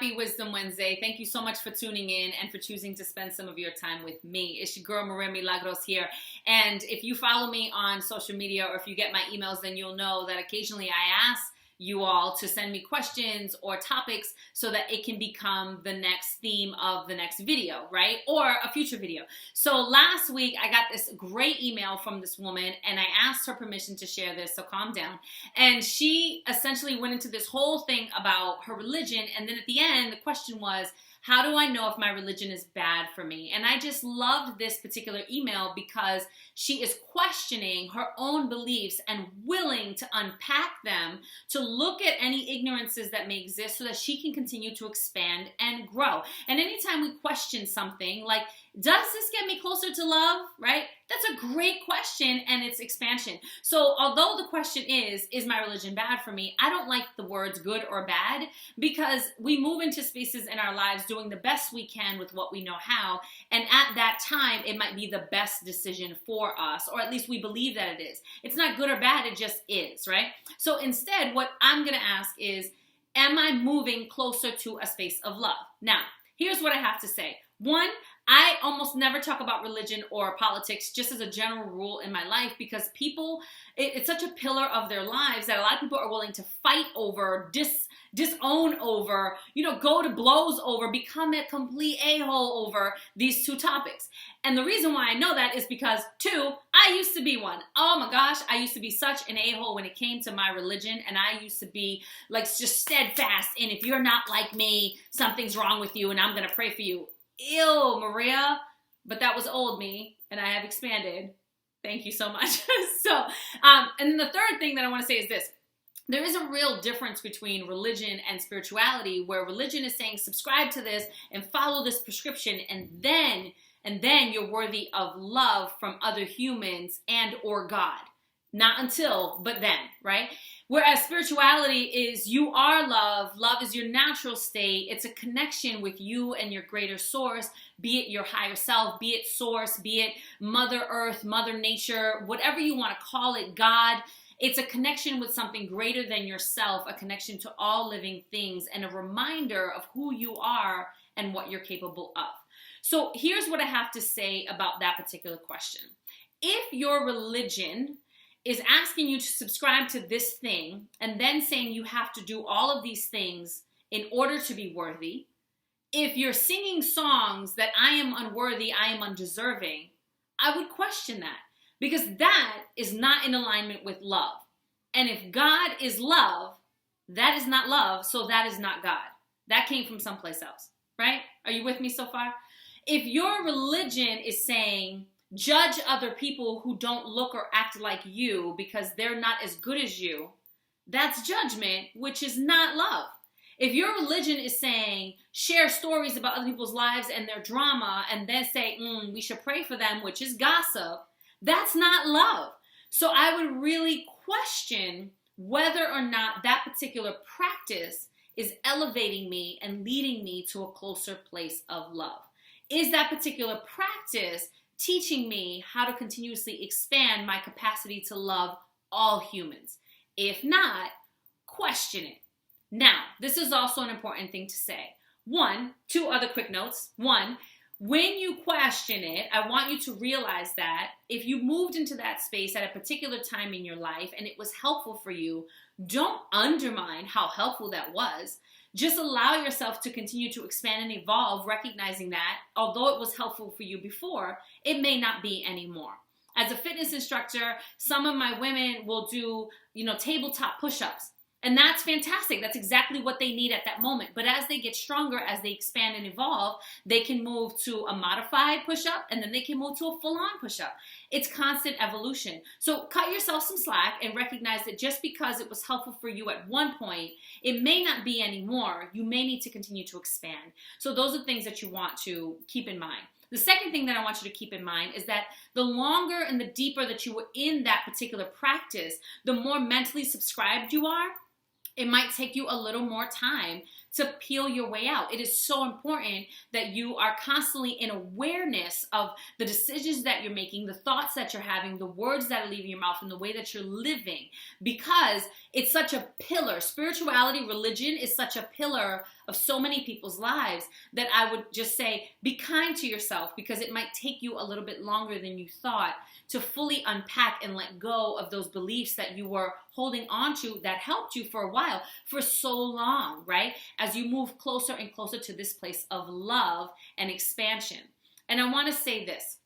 Happy Wisdom Wednesday. Thank you so much for tuning in and for choosing to spend some of your time with me. It's your girl, Maria Milagros here. And if you follow me on social media or if you get my emails, then you'll know that occasionally I ask you all to send me questions or topics so that it can become the next theme of the next video, right? Or a future video. So last week I got this great email from this woman and I asked her permission to share this, so calm down. And she essentially went into this whole thing about her religion, and then at the end the question was, how do I know if my religion is bad for me? And I just loved this particular email because she is questioning her own beliefs and willing to unpack them, to look at any ignorances that may exist so that she can continue to expand and grow. And anytime we question something like, does this get me closer to love, right? That's a great question, and it's expansion. So although the question is my religion bad for me? I don't like the words good or bad, because we move into spaces in our lives doing the best we can with what we know how, and at that time, it might be the best decision for us, or at least we believe that it is. It's not good or bad, it just is, right? So instead, what I'm gonna ask is, am I moving closer to a space of love? Now, here's what I have to say. One, I almost never talk about religion or politics just as a general rule in my life, because people, it's such a pillar of their lives that a lot of people are willing to fight over, disown over, go to blows over, become a complete a-hole over these two topics. And the reason why I know that is because, two, I used to be one. Oh my gosh, I used to be such an a-hole when it came to my religion, and I used to be like just steadfast in, if you're not like me, something's wrong with you and I'm gonna pray for you. Ew, Maria. But that was old me, and I have expanded. Thank you so much. And then the third thing that I want to say is this. There is a real difference between religion and spirituality, where religion is saying, subscribe to this and follow this prescription, and then you're worthy of love from other humans and or God. Not until, but then, right? Whereas spirituality is, you are love. Love is your natural state. It's a connection with you and your greater source, be it your higher self, be it source, be it Mother Earth, Mother Nature, whatever you want to call it, God. It's a connection with something greater than yourself, a connection to all living things, and a reminder of who you are and what you're capable of. So here's what I have to say about that particular question. If your religion is asking you to subscribe to this thing and then saying you have to do all of these things in order to be worthy, if you're singing songs that I am unworthy, I am undeserving, I would question that, because that is not in alignment with love. And if God is love, that is not love, so that is not God. That came from someplace else, right? Are you with me so far? If your religion is saying, judge other people who don't look or act like you because they're not as good as you, that's judgment, which is not love. If your religion is saying, share stories about other people's lives and their drama, and then say, we should pray for them, which is gossip, that's not love. So I would really question whether or not that particular practice is elevating me and leading me to a closer place of love. Is that particular practice teaching me how to continuously expand my capacity to love all humans? If not, question it. Now, this is also an important thing to say. Two other quick notes. One, when you question it, I want you to realize that if you moved into that space at a particular time in your life and it was helpful for you, don't undermine how helpful that was. Just allow yourself to continue to expand and evolve, recognizing that although it was helpful for you before, it may not be anymore. As a fitness instructor, some of my women will do, tabletop push-ups. And that's fantastic. That's exactly what they need at that moment. But as they get stronger, as they expand and evolve, they can move to a modified push-up, and then they can move to a full-on push-up. It's constant evolution. So cut yourself some slack and recognize that just because it was helpful for you at one point, it may not be anymore. You may need to continue to expand. So those are things that you want to keep in mind. The second thing that I want you to keep in mind is that the longer and the deeper that you were in that particular practice, the more mentally subscribed you are. It might take you a little more time to peel your way out. It is so important that you are constantly in awareness of the decisions that you're making, the thoughts that you're having, the words that are leaving your mouth, and the way that you're living, because it's such a pillar. Spirituality, religion is such a pillar of so many people's lives that I would just say, be kind to yourself, because it might take you a little bit longer than you thought to fully unpack and let go of those beliefs that you were holding on to that helped you for a while, for so long, right? As you move closer and closer to this place of love and expansion. And I want to say this: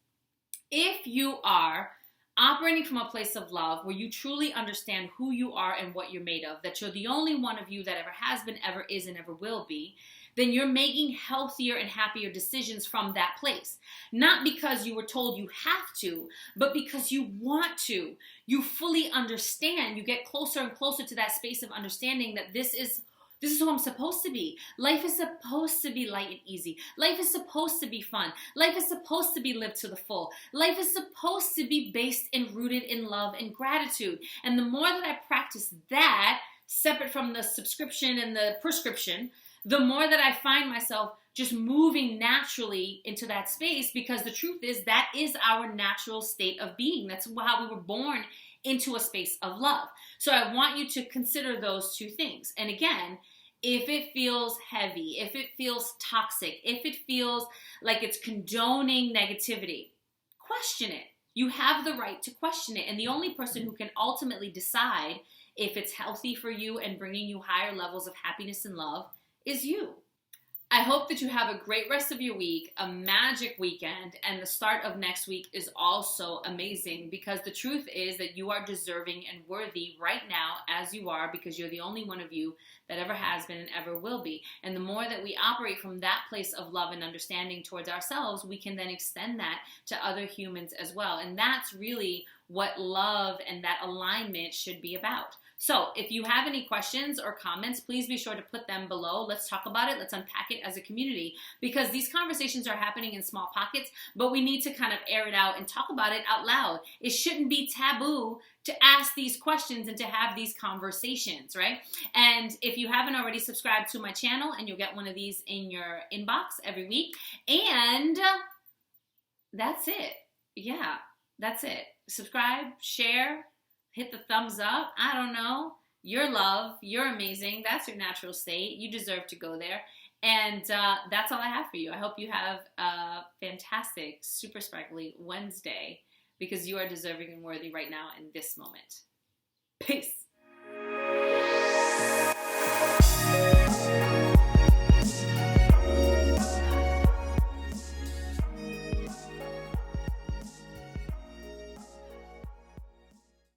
if you are operating from a place of love where you truly understand who you are and what you're made of, that you're the only one of you that ever has been, ever is, and ever will be, then you're making healthier and happier decisions from that place. Not because you were told you have to, but because you want to. You fully understand. You get closer and closer to that space of understanding that this is who I'm supposed to be. Life is supposed to be light and easy. Life is supposed to be fun. Life is supposed to be lived to the full. Life is supposed to be based and rooted in love and gratitude. And the more that I practice that, separate from the subscription and the prescription, the more that I find myself just moving naturally into that space, because the truth is that is our natural state of being. That's how we were born, into a space of love. So I want you to consider those two things. And again, if it feels heavy, if it feels toxic, if it feels like it's condoning negativity, question it. You have the right to question it. And the only person who can ultimately decide if it's healthy for you and bringing you higher levels of happiness and love is you. I hope that you have a great rest of your week, a magic weekend, and the start of next week is also amazing, because the truth is that you are deserving and worthy right now as you are, because you're the only one of you that ever has been and ever will be. And the more that we operate from that place of love and understanding towards ourselves, we can then extend that to other humans as well. And that's really what love and that alignment should be about. So if you have any questions or comments, please be sure to put them below. Let's talk about it. Let's unpack it as a community, because these conversations are happening in small pockets, but we need to kind of air it out and talk about it out loud. It shouldn't be taboo to ask these questions and to have these conversations, right? And if you haven't already, subscribed to my channel and you'll get one of these in your inbox every week. And that's it. Yeah, that's it. Subscribe, share, hit the thumbs up. I don't know. You're love. You're amazing. That's your natural state. You deserve to go there. And that's all I have for you. I hope you have a fantastic, super sparkly Wednesday, because you are deserving and worthy right now in this moment. Peace.